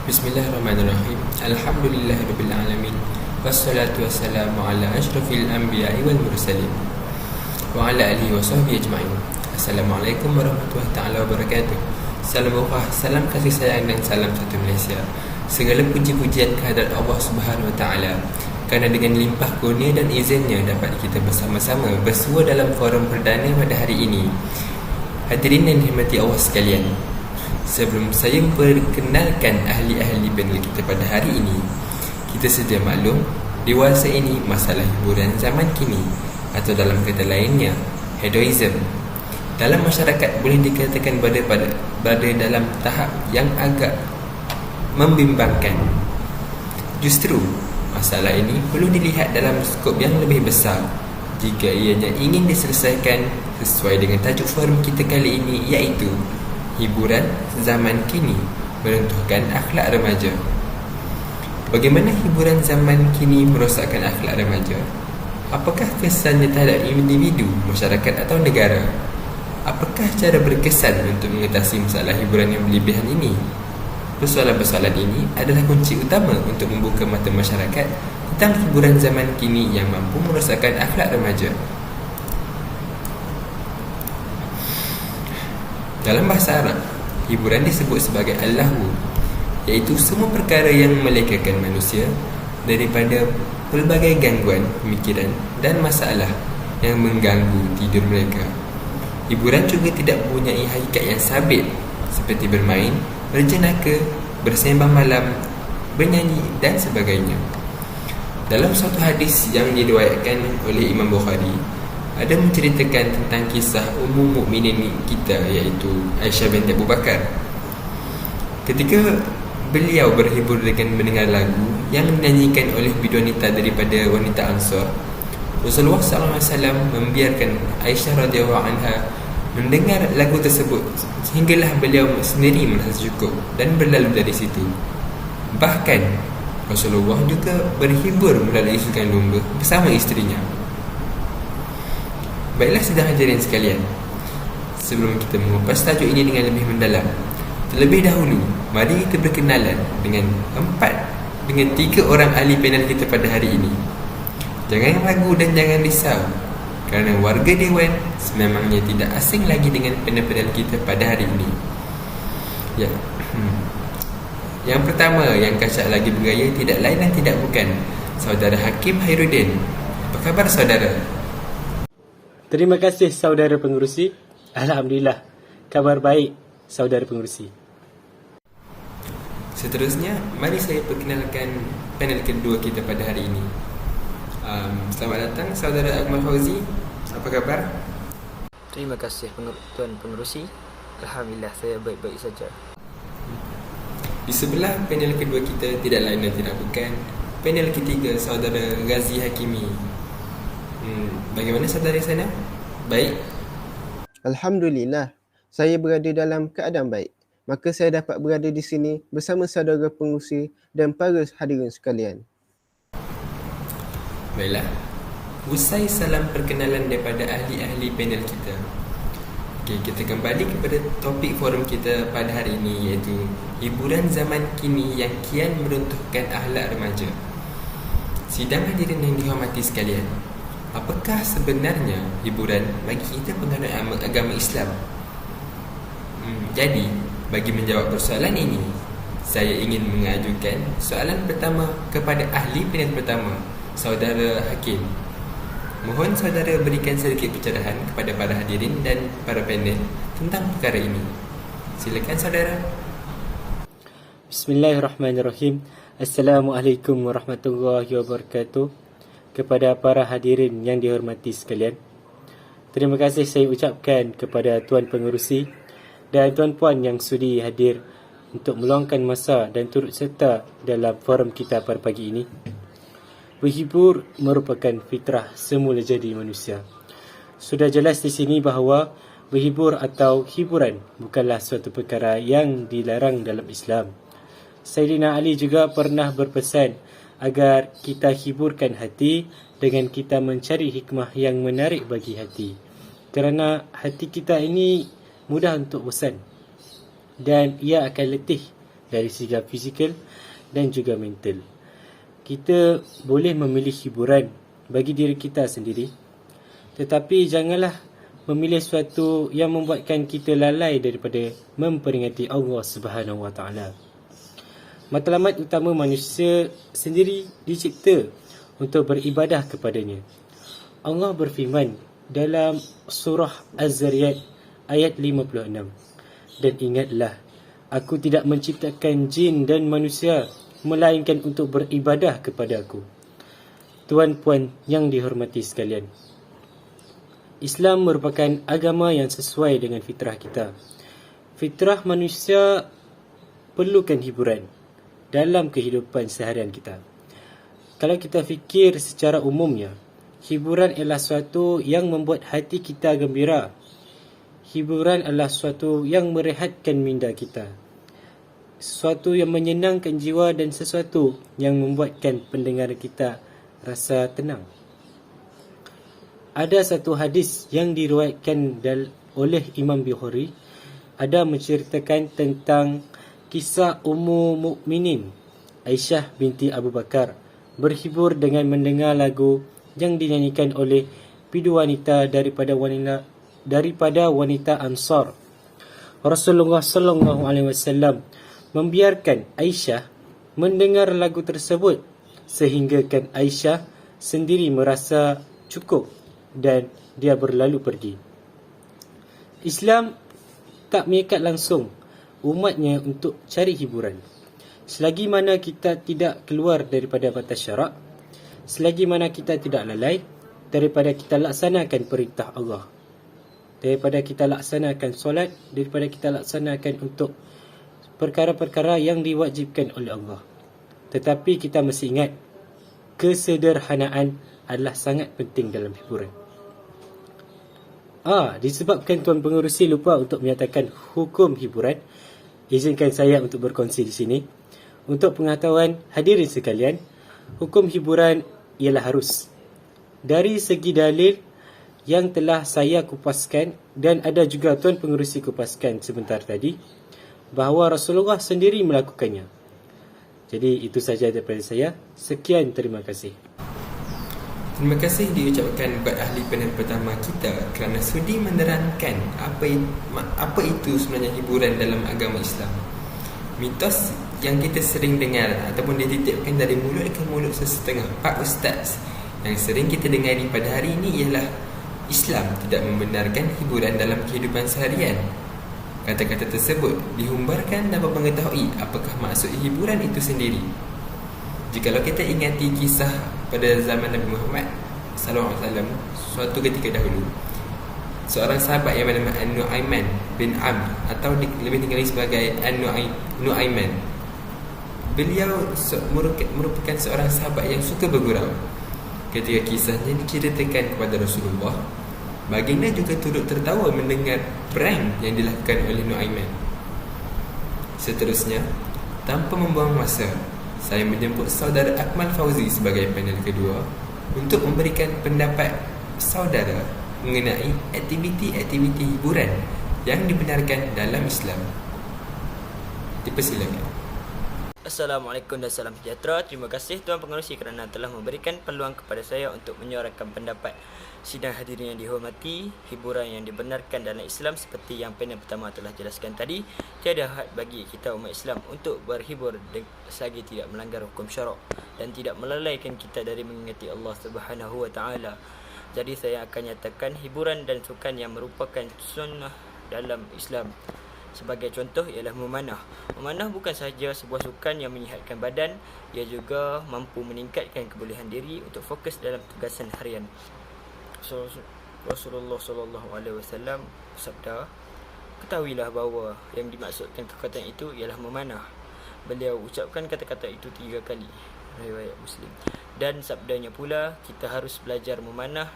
Bismillahirrahmanirrahim. Alhamdulillahirabbil alamin. Wassalatu wassalamu ala asyrafil anbiya'i wal mursalin wa ala alihi wa sahbihi ajma'in. Assalamualaikum warahmatullahi taala wabarakatuh. Salam ukhah, salam kasih sayang dan salam satu Malaysia. Segala puji-pujian kehadrat Allah Subhanahu wa taala, kerana dengan limpah kurnia dan izinnya dapat kita bersama-sama bersua dalam forum perdana pada hari ini. Hadirin yang dihormati Allah sekalian, sebelum saya perkenalkan ahli-ahli panel kita pada hari ini, kita sedia maklum dewasa ini masalah hiburan zaman kini, atau dalam kata lainnya hedoism, dalam masyarakat boleh dikatakan berada dalam tahap yang agak membimbangkan. Justru masalah ini perlu dilihat dalam skop yang lebih besar jika ianya ingin diselesaikan sesuai dengan tajuk forum kita kali ini, iaitu hiburan zaman kini meruntuhkan akhlak remaja. Bagaimana hiburan zaman kini merosakkan akhlak remaja? Apakah kesannya terhadap individu, masyarakat atau negara? Apakah cara berkesan untuk mengatasi masalah hiburan yang berlebihan ini? Persoalan-persoalan ini adalah kunci utama untuk membuka mata masyarakat tentang hiburan zaman kini yang mampu merosakkan akhlak remaja. Dalam bahasa Arab, hiburan disebut sebagai al-lahu, iaitu semua perkara yang melekakan manusia daripada pelbagai gangguan pemikiran dan masalah yang mengganggu tidur mereka. Hiburan juga tidak mempunyai hakikat yang sabit seperti bermain, berjenaka, bersembang malam, bernyanyi dan sebagainya. Dalam suatu hadis yang diriwayatkan oleh Imam Bukhari, ada menceritakan tentang kisah Ummul Mukminin kita, iaitu Aisyah binti Abu Bakar. Ketika beliau berhibur dengan mendengar lagu yang dinyanyikan oleh bidwanita daripada wanita Ansar, Rasulullah SAW membiarkan Aisyah radhiyallahu anha mendengar lagu tersebut sehinggalah beliau sendiri merasa cukup dan berlalu dari situ. Bahkan Rasulullah juga berhibur melalui sukan lumba bersama isterinya. Baiklah sidang hadirin sekalian, sebelum kita mengupas tajuk ini dengan lebih mendalam, terlebih dahulu mari kita berkenalan dengan tiga orang ahli panel kita pada hari ini. Jangan ragu dan jangan risau, kerana warga Dewan sememangnya tidak asing lagi dengan panel-panel kita pada hari ini. Yang pertama yang kacak lagi bergaya tidak lain dan tidak bukan Saudara Hakim Khairuddin. Apa khabar saudara? Terima kasih saudara pengerusi. Alhamdulillah, kabar baik saudara pengerusi. Seterusnya, mari saya perkenalkan panel kedua kita pada hari ini. Selamat datang saudara Akmal Fauzi. Apa khabar? Terima kasih Tuan Pengerusi. Alhamdulillah, saya baik-baik saja. Di sebelah panel kedua kita tidak lain dan tidak bukan panel ketiga saudara Ghazi Hakimi. Bagaimana saudara sana? Baik? Alhamdulillah, saya berada dalam keadaan baik. Maka saya dapat berada di sini bersama saudara pengurusi dan para hadirin sekalian. Baiklah. Usai salam perkenalan daripada ahli-ahli panel kita, kita kembali kepada topik forum kita pada hari ini, iaitu hiburan zaman kini yang kian meruntuhkan akhlak remaja. Sidang hadirin yang dihormati sekalian, apakah sebenarnya hiburan bagi kita penganut agama Islam? Jadi, bagi menjawab persoalan ini, saya ingin mengajukan soalan pertama kepada ahli panel pertama, Saudara Hakim. Mohon saudara berikan sedikit pencerahan kepada para hadirin dan para panel tentang perkara ini. Silakan saudara. Bismillahirrahmanirrahim. Assalamualaikum warahmatullahi wabarakatuh. Kepada para hadirin yang dihormati sekalian, terima kasih saya ucapkan kepada Tuan Pengerusi dan tuan-puan yang sudi hadir untuk meluangkan masa dan turut serta dalam forum kita pada pagi ini. Berhibur merupakan fitrah semula jadi manusia. Sudah jelas di sini bahawa berhibur atau hiburan bukanlah suatu perkara yang dilarang dalam Islam. Sayyidina Ali juga pernah berpesan agar kita hiburkan hati dengan kita mencari hikmah yang menarik bagi hati. Kerana hati kita ini mudah untuk bosan dan ia akan letih dari segi fizikal dan juga mental. Kita boleh memilih hiburan bagi diri kita sendiri, tetapi janganlah memilih sesuatu yang membuatkan kita lalai daripada memperingati Allah Subhanahu Wa Taala. Matlamat utama manusia sendiri dicipta untuk beribadah kepadanya. Allah berfirman dalam surah Az-Zariyat ayat 56, dan ingatlah, aku tidak menciptakan jin dan manusia melainkan untuk beribadah kepada aku. Tuan-puan yang dihormati sekalian, Islam merupakan agama yang sesuai dengan fitrah kita. Fitrah manusia perlukan hiburan dalam kehidupan seharian kita. Kalau kita fikir secara umumnya, hiburan adalah sesuatu yang membuat hati kita gembira. Hiburan adalah sesuatu yang merehatkan minda kita, sesuatu yang menyenangkan jiwa dan sesuatu yang membuatkan pendengar kita rasa tenang. Ada satu hadis yang diriwayatkan oleh Imam Bukhari, ada menceritakan tentang kisah Ummu Mukminin Aisyah binti Abu Bakar berhibur dengan mendengar lagu yang dinyanyikan oleh bidu wanita daripada wanita Ansar. Rasulullah sallallahu alaihi wasallam membiarkan Aisyah mendengar lagu tersebut sehinggakan Aisyah sendiri merasa cukup dan dia berlalu pergi. Islam tak mengikat langsung umatnya untuk cari hiburan. Selagi mana kita tidak keluar daripada batas syarak, selagi mana kita tidak lalai daripada kita laksanakan perintah Allah, daripada kita laksanakan solat, daripada kita laksanakan untuk perkara-perkara yang diwajibkan oleh Allah. Tetapi kita mesti ingat, kesederhanaan adalah sangat penting dalam hiburan. Disebabkan Tuan Pengerusi lupa untuk menyatakan hukum hiburan, izinkan saya untuk berkongsi di sini. Untuk pengetahuan hadirin sekalian, hukum hiburan ialah harus. Dari segi dalil yang telah saya kupaskan dan ada juga Tuan Pengerusi kupaskan sebentar tadi, bahawa Rasulullah sendiri melakukannya. Jadi itu saja daripada saya. Sekian, terima kasih. Terima kasih diucapkan buat ahli panel pertama kita kerana sudi menerangkan apa itu sebenarnya hiburan dalam agama Islam. Mitos yang kita sering dengar ataupun dititipkan dari mulut ke mulut sesetengah pak ustaz yang sering kita dengari pada hari ini ialah Islam tidak membenarkan hiburan dalam kehidupan seharian. Kata-kata tersebut dihumbarkan tanpa mengetahui apakah maksud hiburan itu sendiri. Jikalau kita ingati kisah pada zaman Nabi Muhammad sallallahu alaihi wasallam, suatu ketika dahulu, seorang sahabat yang bernama An-Nu'aiman bin Amr atau lebih dikenali sebagai An-Nu'aiman. Beliau merupakan seorang sahabat yang suka bergurau. Ketika kisahnya diceritakan kepada Rasulullah, baginda juga turut tertawa mendengar prank yang dilakukan oleh Nu'aiman. Seterusnya, tanpa membuang masa, saya menjemput saudara Akmal Fauzi sebagai panel kedua untuk memberikan pendapat saudara mengenai aktiviti-aktiviti hiburan yang dibenarkan dalam Islam. Dipersilakan. Assalamualaikum dan salam sejahtera. Terima kasih Tuan Pengerusi kerana telah memberikan peluang kepada saya untuk menyuarakan pendapat. Sidang hadirin yang dihormati, hiburan yang dibenarkan dalam Islam seperti yang panel pertama telah jelaskan tadi, tiada had bagi kita umat Islam untuk berhibur selagi tidak melanggar hukum syarak dan tidak melalaikan kita dari mengingati Allah Subhanahu Wa Taala. Jadi saya akan nyatakan hiburan dan sukan yang merupakan sunnah dalam Islam. Sebagai contoh ialah memanah. Memanah bukan sahaja sebuah sukan yang menyihatkan badan, ia juga mampu meningkatkan kebolehan diri untuk fokus dalam tugasan harian. Rasulullah sallallahu alaihi wasallam bersabda, ketahuilah bahawa yang dimaksudkan perkataan itu ialah memanah. Beliau ucapkan kata-kata itu 3 kali, riwayat Muslim. Dan sabdanya pula, kita harus belajar memanah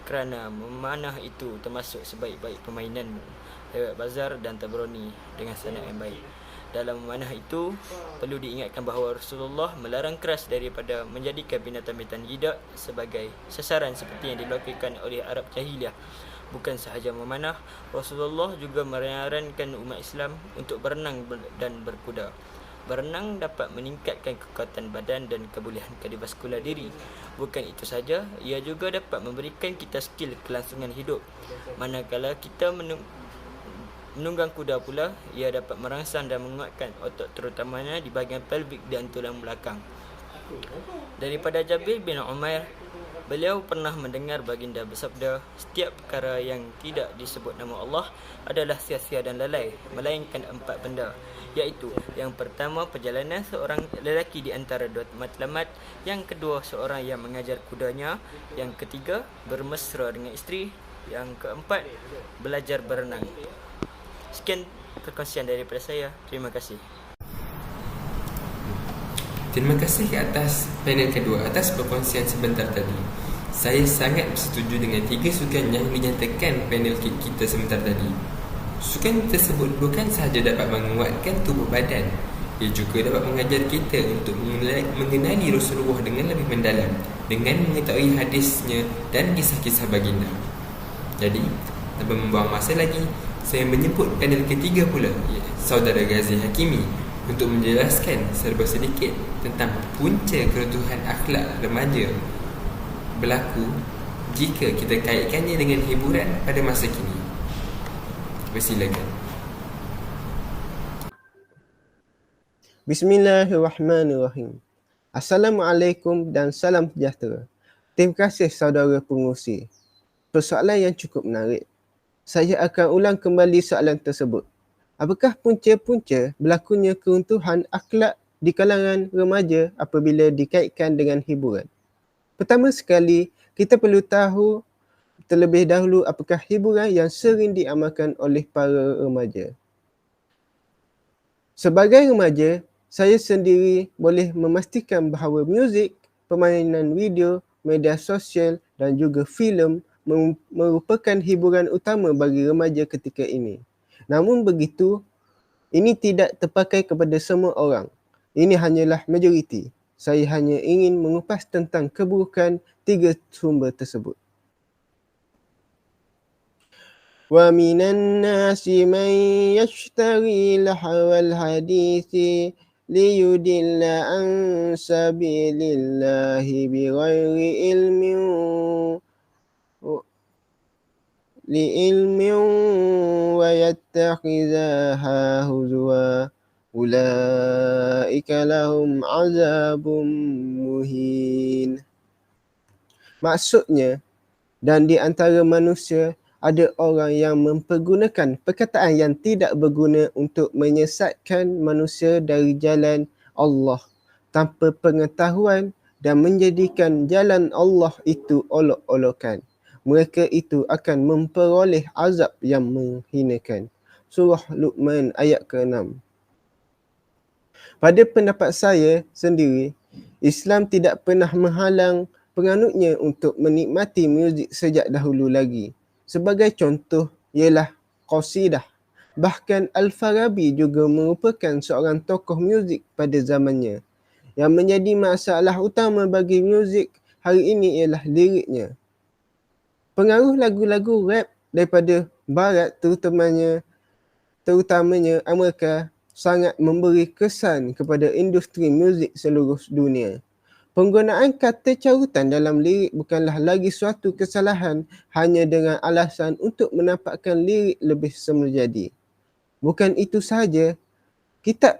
kerana memanah itu termasuk sebaik-baik permainanmu. Riwayat Bazar dan Tabrani dengan sanad yang baik. Dalam memanah itu, perlu diingatkan bahawa Rasulullah melarang keras daripada menjadikan binatang-binatang jidak sebagai sasaran seperti yang dilakukan oleh Arab jahiliah. Bukan sahaja memanah, Rasulullah juga menyarankan umat Islam untuk berenang dan berkuda. Berenang dapat meningkatkan kekuatan badan dan kebolehan kardiovaskular diri. Bukan itu saja, ia juga dapat memberikan kita skill kelangsungan hidup. Manakala kita menunggang kuda pula, ia dapat merangsang dan menguatkan otot terutamanya di bahagian pelvik dan tulang belakang. Daripada Jabir bin Umair, beliau pernah mendengar baginda bersabda, setiap perkara yang tidak disebut nama Allah adalah sia-sia dan lalai, melainkan 4 benda, iaitu yang pertama perjalanan seorang lelaki di antara 2 matlamat, yang kedua seorang yang mengajar kudanya, yang ketiga bermesra dengan isteri, yang keempat belajar berenang. Sekian perkongsian daripada saya. Terima kasih. Terima kasih ke atas panel kedua atas perkongsian sebentar tadi. Saya sangat bersetuju dengan 3 sukan yang dinyatakan panel kita sebentar tadi. Sukan tersebut bukan sahaja dapat menguatkan tubuh badan, ia juga dapat mengajar kita untuk mengenali Rasulullah dengan lebih mendalam, dengan mengetahui hadisnya dan kisah-kisah baginda. Jadi, tanpa membuang masa lagi, saya menyebut panel ketiga pula, Saudara Ghazi Hakimi, untuk menjelaskan serba sedikit tentang punca keruntuhan akhlak remaja berlaku jika kita kaitkannya dengan hiburan pada masa kini. Persilakan. Bismillahirrahmanirrahim. Assalamualaikum dan salam sejahtera. Terima kasih saudara pengurusi. Persoalan yang cukup menarik. Saya akan ulang kembali soalan tersebut. Apakah punca-punca berlakunya keruntuhan akhlak di kalangan remaja apabila dikaitkan dengan hiburan? Pertama sekali, kita perlu tahu terlebih dahulu apakah hiburan yang sering diamalkan oleh para remaja. Sebagai remaja, saya sendiri boleh memastikan bahawa muzik, permainan video, media sosial dan juga filem merupakan hiburan utama bagi remaja ketika ini. Namun begitu, ini tidak terpakai kepada semua orang. Ini hanyalah majoriti. Saya hanya ingin mengupas tentang keburukan 3 sumber tersebut. Wa minan nasi man yashtari lahwal hadithi liyudilla an sabilillahi bighairi ilmin wa yattakhidhaha huzwa ulaika lahum azabun muhin. Maksudnya, dan di antara manusia ada orang yang mempergunakan perkataan yang tidak berguna untuk menyesatkan manusia dari jalan Allah tanpa pengetahuan dan menjadikan jalan Allah itu olok-olokan. Mereka itu akan memperoleh azab yang menghinakan. Surah Luqman ayat ke-6. Pada pendapat saya sendiri, Islam tidak pernah menghalang penganutnya untuk menikmati muzik sejak dahulu lagi. Sebagai contoh ialah qasidah. Bahkan Al-Farabi juga merupakan seorang tokoh muzik pada zamannya. Yang menjadi masalah utama bagi muzik hari ini ialah liriknya. Pengaruh lagu-lagu rap daripada barat terutamanya Amerika sangat memberi kesan kepada industri muzik seluruh dunia. Penggunaan kata carutan dalam lirik bukanlah lagi suatu kesalahan hanya dengan alasan untuk menampakkan lirik lebih semenjadi. Bukan itu sahaja, kita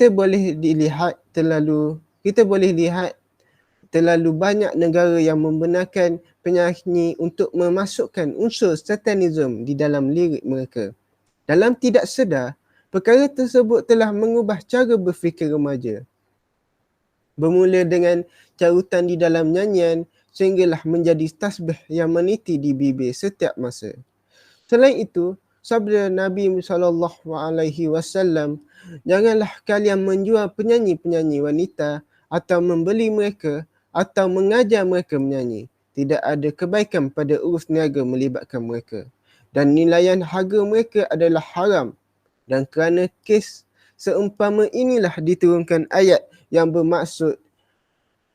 boleh lihat terlalu banyak negara yang membenarkan penyanyi untuk memasukkan unsur satanism di dalam lirik mereka. Dalam tidak sedar, perkara tersebut telah mengubah cara berfikir remaja. Bermula dengan carutan di dalam nyanyian sehinggalah menjadi tasbih yang meniti di bibir setiap masa. Selain itu, sabda Nabi SAW, janganlah kalian menjual penyanyi-penyanyi wanita atau membeli mereka atau mengajar mereka menyanyi. Tidak ada kebaikan pada urus niaga melibatkan mereka. Dan nilaian harga mereka adalah haram. Dan kerana kes seumpama inilah diturunkan ayat yang bermaksud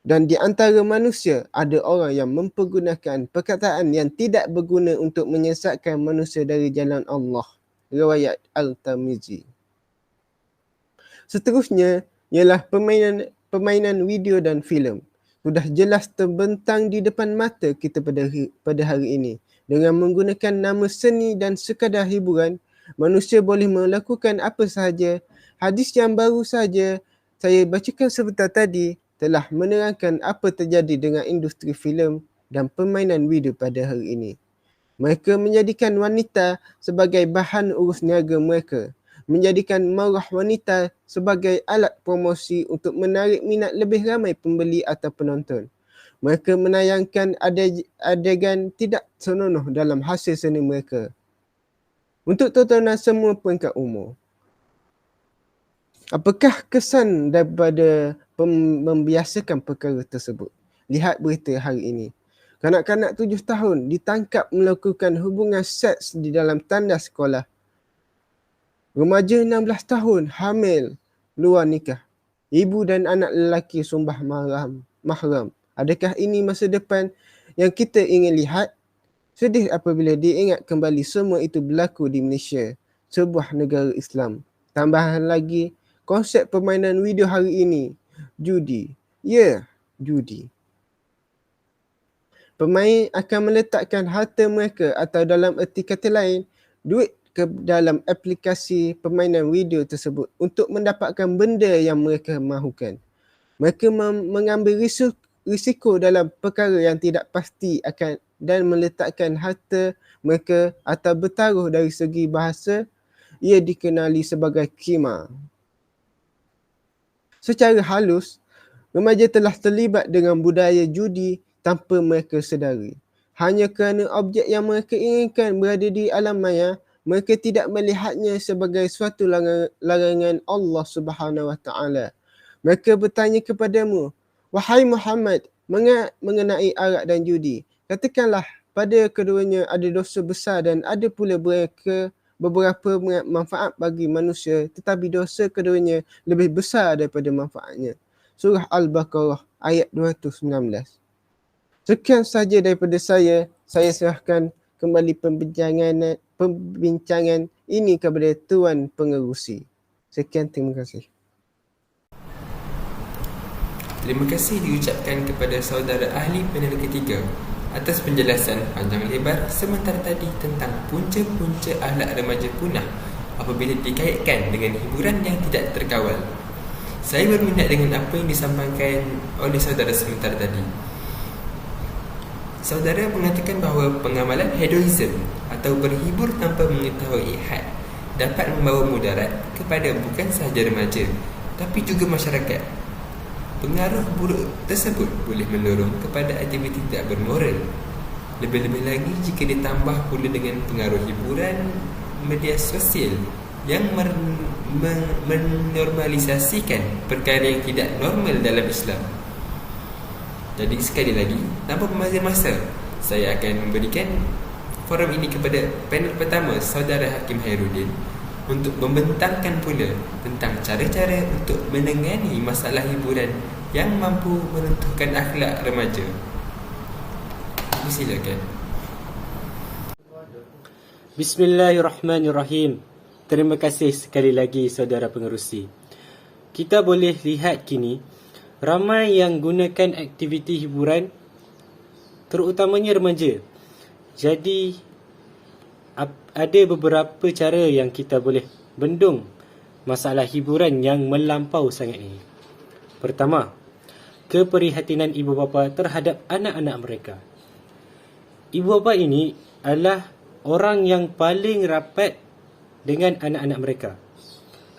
Dan di antara manusia ada orang yang mempergunakan perkataan yang tidak berguna untuk menyesatkan manusia dari jalan Allah. Riwayat Al-Tirmizi. Seterusnya ialah permainan video dan filem. Sudah jelas terbentang di depan mata kita pada hari ini. Dengan menggunakan nama seni dan sekadar hiburan, manusia boleh melakukan apa sahaja. Hadis yang baru saja saya bacakan sebentar tadi telah menerangkan apa terjadi dengan industri filem dan permainan video pada hari ini. Mereka menjadikan wanita sebagai bahan urus niaga mereka, menjadikan maruah wanita sebagai alat promosi untuk menarik minat lebih ramai pembeli atau penonton. Mereka menayangkan adegan tidak senonoh dalam hasil seni mereka untuk tontonan semua peringkat umur. Apakah kesan daripada membiasakan perkara tersebut? Lihat berita hari ini. Kanak-kanak 7 tahun ditangkap melakukan hubungan seks di dalam tandas sekolah. Remaja 16 tahun hamil luar nikah. Ibu dan anak lelaki sumbah mahram. Adakah ini masa depan yang kita ingin lihat? Sedih apabila diingat kembali semua itu berlaku di Malaysia, sebuah negara Islam. Tambahan lagi, konsep permainan video hari ini, judi. Ya, judi. Pemain akan meletakkan harta mereka atau dalam erti kata lain, duit ke dalam aplikasi permainan video tersebut untuk mendapatkan benda yang mereka mahukan. Mereka mengambil risiko dalam perkara yang tidak pasti akan dan meletakkan harta mereka atau bertaruh dari segi bahasa, ia dikenali sebagai qimar. Secara halus, remaja telah terlibat dengan budaya judi tanpa mereka sedari. Hanya kerana objek yang mereka inginkan berada di alam maya, mereka tidak melihatnya sebagai suatu larangan Allah Subhanahu Wa Taala. Mereka bertanya kepadamu, wahai Muhammad, mengenai arak dan judi. Katakanlah, pada keduanya ada dosa besar dan ada pula beberapa manfaat bagi manusia, tetapi dosa keduanya lebih besar daripada manfaatnya. Surah Al-Baqarah ayat 219. Sekian sahaja daripada saya. Saya serahkan kembali pembincangan ini kepada Tuan Pengerusi. Sekian, terima kasih. Terima kasih diucapkan kepada saudara ahli panel ketiga atas penjelasan panjang lebar sementara tadi tentang punca-punca akhlak remaja punah apabila dikaitkan dengan hiburan yang tidak terkawal. Saya berminat dengan apa yang disampaikan oleh saudara sementara tadi. Saudara mengatakan bahawa pengamalan hedonisme atau berhibur tanpa mengetahui had dapat membawa mudarat kepada bukan sahaja remaja tapi juga masyarakat. Pengaruh buruk tersebut boleh mendorong kepada aktiviti tidak bermoral. Lebih-lebih lagi jika ditambah pula dengan pengaruh hiburan media sosial yang menormalisasikan perkara yang tidak normal dalam Islam. Jadi sekali lagi, tanpa pemazir masa, saya akan memberikan forum ini kepada panel pertama, Saudara Hakim Hairudin, untuk membentangkan pula tentang cara-cara untuk menangani masalah hiburan yang mampu meruntuhkan akhlak remaja. Silakan. Bismillahirrahmanirrahim. Terima kasih sekali lagi saudara pengerusi. Kita boleh lihat kini ramai yang gunakan aktiviti hiburan, terutamanya remaja. Jadi ada beberapa cara yang kita boleh bendung masalah hiburan yang melampau sangat ini. Pertama, keprihatinan ibu bapa terhadap anak-anak mereka. Ibu bapa ini adalah orang yang paling rapat dengan anak-anak mereka.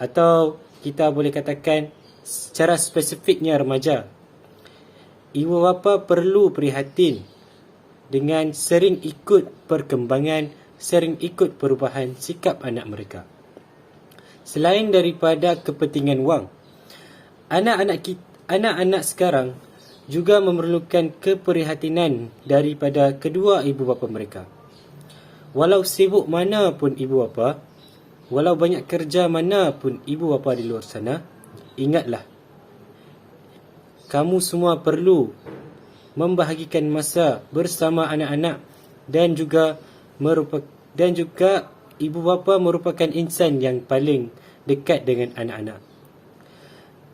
Atau kita boleh katakan secara spesifiknya remaja. Ibu bapa perlu prihatin dengan sering ikut perkembangan, sering ikut perubahan sikap anak mereka. Selain daripada kepentingan wang, anak-anak sekarang juga memerlukan keprihatinan daripada kedua ibu bapa mereka. Walau sibuk mana pun ibu bapa, walau banyak kerja mana pun ibu bapa di luar sana, ingatlah, kamu semua perlu membahagikan masa bersama anak-anak dan juga ibu bapa merupakan insan yang paling dekat dengan anak-anak.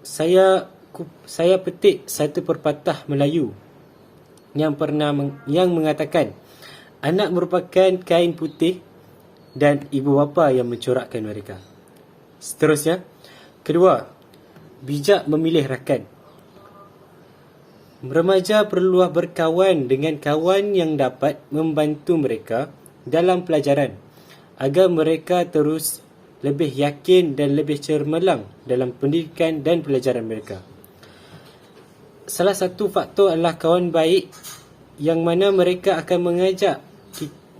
Saya petik satu pepatah Melayu yang mengatakan anak merupakan kain putih dan ibu bapa yang mencorakkan mereka. Seterusnya, kedua, bijak memilih rakan. Remaja perlu berkawan dengan kawan yang dapat membantu mereka dalam pelajaran agar mereka terus lebih yakin dan lebih cemerlang dalam pendidikan dan pelajaran mereka. Salah satu faktor adalah kawan baik yang mana mereka akan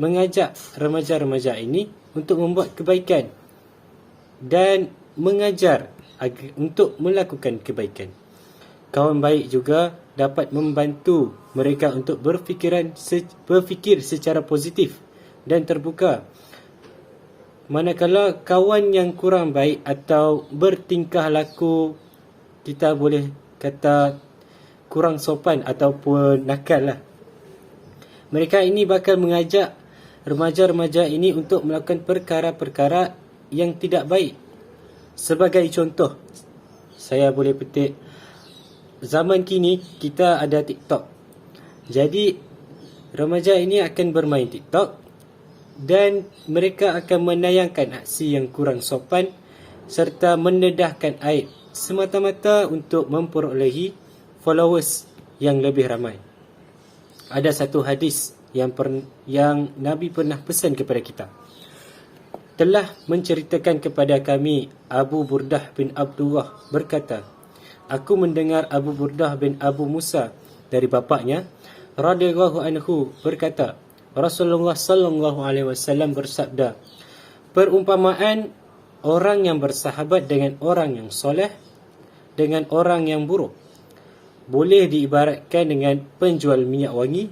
mengajak remaja-remaja ini untuk membuat kebaikan dan mengajar untuk melakukan kebaikan. Kawan baik juga dapat membantu mereka untuk berfikir secara positif dan terbuka. Manakala kawan yang kurang baik atau bertingkah laku, kita boleh kata kurang sopan ataupun nakal lah, mereka ini bakal mengajak remaja-remaja ini untuk melakukan perkara-perkara yang tidak baik. Sebagai contoh, saya boleh petik, zaman kini kita ada TikTok. Jadi remaja ini akan bermain TikTok dan mereka akan menayangkan aksi yang kurang sopan serta mendedahkan aib semata-mata untuk memperolehi followers yang lebih ramai. Ada satu hadis yang Nabi pernah pesan kepada kita. Telah menceritakan kepada kami Abu Burdah bin Abdullah berkata, aku mendengar Abu Burdah bin Abu Musa dari bapaknya radhiyallahu anhu berkata, Rasulullah sallallahu alaihi wasallam bersabda, perumpamaan orang yang bersahabat dengan orang yang soleh dengan orang yang buruk boleh diibaratkan dengan penjual minyak wangi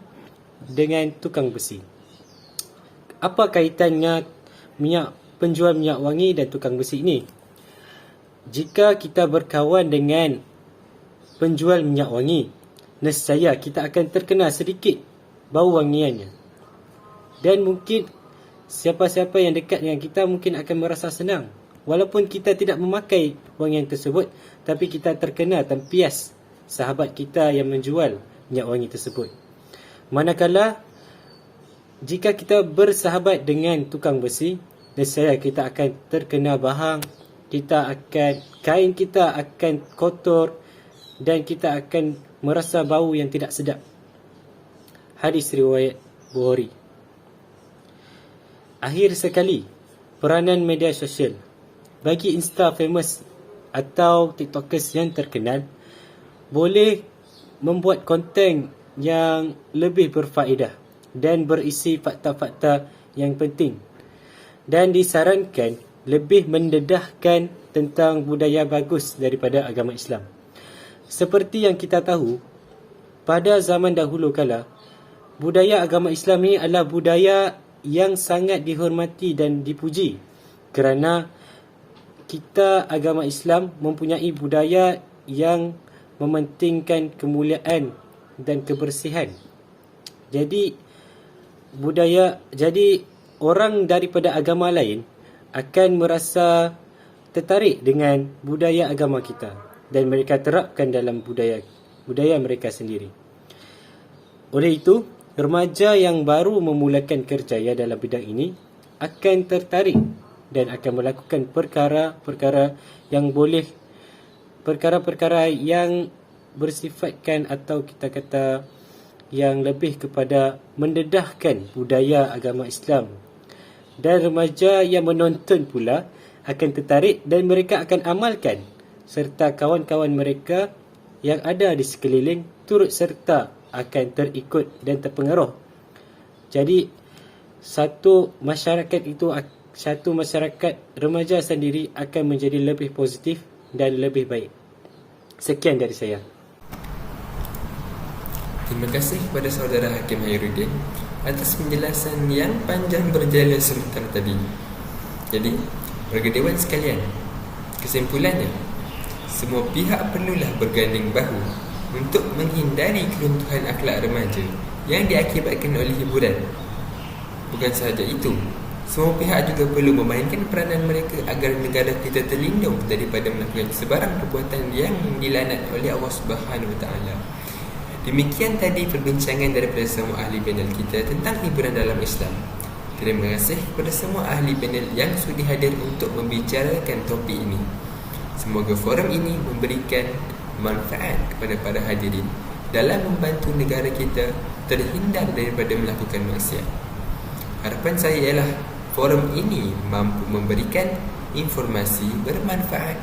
dengan tukang besi. Apa kaitannya penjual minyak wangi dan tukang besi ini? Jika kita berkawan dengan penjual minyak wangi, nescaya kita akan terkena sedikit bau wangiannya. Dan mungkin siapa-siapa yang dekat dengan kita mungkin akan merasa senang. Walaupun kita tidak memakai wangian tersebut, tapi kita terkena tempias sahabat kita yang menjual minyak wangi tersebut. Manakala jika kita bersahabat dengan tukang besi, nescaya kita akan terkena bahang, kain kita akan kotor dan kita akan merasa bau yang tidak sedap. Hadis riwayat Bukhari. Akhir sekali, peranan media sosial. Bagi Insta famous atau TikTokers yang terkenal, boleh membuat konten yang lebih berfaedah dan berisi fakta-fakta yang penting, dan disarankan lebih mendedahkan tentang budaya bagus daripada agama Islam. Seperti yang kita tahu, pada zaman dahulu kala, budaya agama Islam ini adalah budaya yang sangat dihormati dan dipuji kerana kita agama Islam mempunyai budaya yang mementingkan kemuliaan dan kebersihan. Jadi orang daripada agama lain akan merasa tertarik dengan budaya agama kita dan mereka terapkan dalam budaya mereka sendiri. Oleh itu, remaja yang baru memulakan kerjaya dalam bidang ini akan tertarik dan akan melakukan perkara-perkara yang bersifatkan atau kita kata yang lebih kepada mendedahkan budaya agama Islam. Dan remaja yang menonton pula akan tertarik dan mereka akan amalkan, serta kawan-kawan mereka yang ada di sekeliling turut serta akan terikut dan terpengaruh. Jadi satu masyarakat remaja sendiri akan menjadi lebih positif dan lebih baik. Sekian dari saya. Terima kasih kepada saudara Hakim Khairuddin atas penjelasan yang panjang berjala sebentar tadi. Jadi, warga dewan sekalian, kesimpulannya, semua pihak perlulah berganding bahu untuk menghindari keruntuhan akhlak remaja yang diakibatkan oleh hiburan. Bukan sahaja itu, semua pihak juga perlu memainkan peranan mereka agar negara kita terlindung daripada melakukan sebarang perbuatan yang dilaknat oleh Allah Subhanahu Wa Taala. Demikian tadi perbincangan daripada semua ahli panel kita tentang hiburan dalam Islam. Terima kasih kepada semua ahli panel yang sudi hadir untuk membicarakan topik ini. Semoga forum ini memberikan manfaat kepada para hadirin dalam membantu negara kita terhindar daripada melakukan maksiat. Harapan saya ialah forum ini mampu memberikan informasi bermanfaat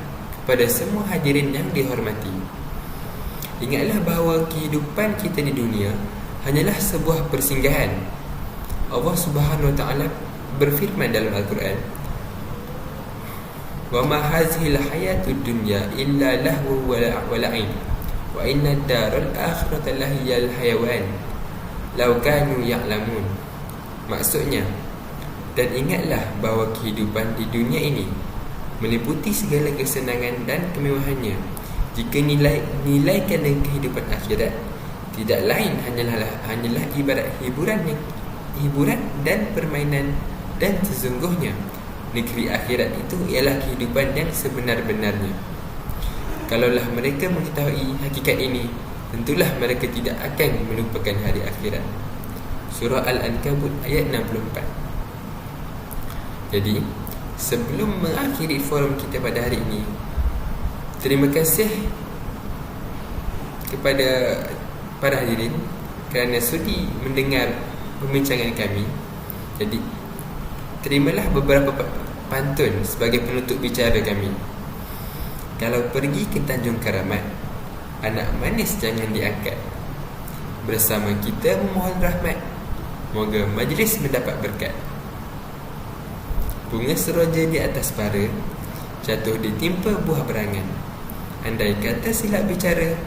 kepada semua hadirin yang dihormati. Ingatlah bahawa kehidupan kita di dunia hanyalah sebuah persinggahan. Allah Subhanahu Wa Taala berfirman dalam Al-Quran, "Wa ma hazihil hayatud dunya illa lahu wa la'ib wa inna ad-daral akhirata lahiyal hayawan law kanu ya'lamun." Maksudnya, dan ingatlah bahawa kehidupan di dunia ini meliputi segala kesenangan dan kemewahannya. Jika nilaikan dengan kehidupan akhirat, tidak lain hanyalah ibarat hiburan dan permainan, dan sesungguhnya negeri akhirat itu ialah kehidupan yang sebenar-benarnya. Kalaulah mereka mengetahui hakikat ini, tentulah mereka tidak akan melupakan hari akhirat. Surah Al-Ankabut ayat 64. Jadi, sebelum mengakhiri forum kita pada hari ini, terima kasih kepada para hadirin kerana sudi mendengar perbincangan kami. Jadi, terimalah beberapa pantun sebagai penutup bicara kami. Kalau pergi ke Tanjung Karamat, anak manis jangan diangkat. Bersama kita memohon rahmat, moga majlis mendapat berkat. Bunga seroja di atas para, jatuh ditimpa buah berangan. Andai kata silap bicara,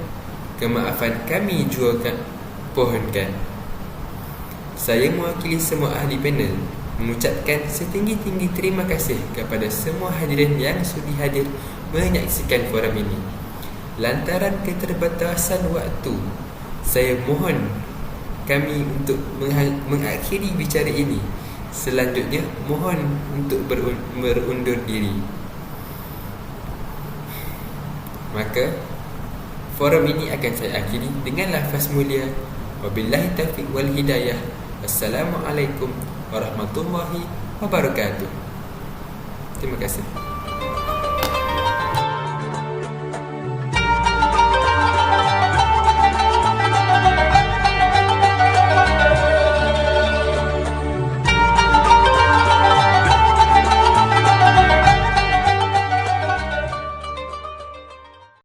kemaafan kami juga pohonkan. Saya mewakili semua ahli panel mengucapkan setinggi-tinggi terima kasih kepada semua hadirin yang sudi hadir menyaksikan forum ini. Lantaran keterbatasan waktu, saya mohon kami untuk mengakhiri bicara ini. Selanjutnya, mohon untuk berundur diri. Maka, forum ini akan saya akhiri dengan lafaz mulia. Wabillahi taufiq wal hidayah. Wassalamualaikum warahmatullahi wabarakatuh. Terima kasih.